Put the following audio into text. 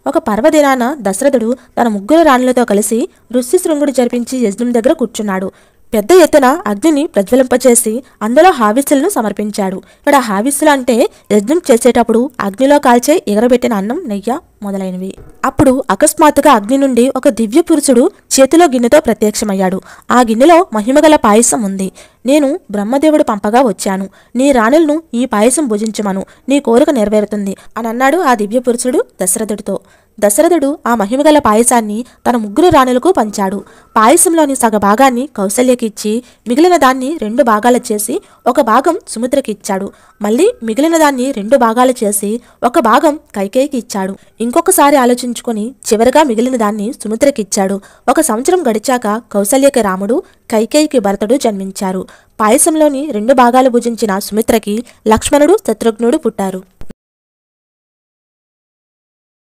ఒక పర్వదినాన దశరథుడు తన ముగ్గురు రాణులతో కలిసి ఋష్యశృంగుడు జరిపించి యజ్ఞం దగ్గర కూర్చున్నాడు. పెద్ద ఎత్తున అగ్నిని ప్రజ్వలింపచేసి అందులో హావిస్సులను సమర్పించాడు. ఇక్కడ హావిస్సులు అంటే యజ్ఞం చేసేటప్పుడు అగ్నిలో కాల్చే ఎగరబెట్టిన అన్నం, నెయ్యి మొదలైనవి. అప్పుడు అకస్మాత్తుగా అగ్ని నుండి ఒక దివ్య పురుషుడు చేతిలో గిన్నెతో ప్రత్యక్షమయ్యాడు. ఆ గిన్నెలో మహిమగల పాయసం ఉంది. నేను బ్రహ్మదేవుడు పంపగా వచ్చాను. నీ రాణులను ఈ పాయసం భుజించమను, నీ కోరిక నెరవేరుతుంది అని అన్నాడు ఆ దివ్య పురుషుడు దశరథుడితో. దశరథుడు ఆ మహిమగల పాయసాన్ని తన ముగ్గురు రాణులకు పంచాడు. పాయసంలోని సగ భాగాన్ని కౌసల్యకి ఇచ్చి మిగిలిన దాన్ని 2 భాగాలు చేసి ఒక భాగం సుమిత్రకి ఇచ్చాడు. మళ్ళీ మిగిలిన దాన్ని 2 భాగాలు చేసి ఒక భాగం కైకేయికి ఇచ్చాడు. ఇంకొకసారి ఆలోచించుకొని చివరిగా మిగిలిన దాన్ని సుమిత్రకి ఇచ్చాడు. 1 సంవత్సరం గడిచాక కౌసల్యకి రాముడు, కైకేయికి భరతుడు జన్మించారు. పాయసంలోని 2 భాగాలు భుజించిన సుమిత్రకి లక్ష్మణుడు, శత్రుఘ్నుడు పుట్టారు.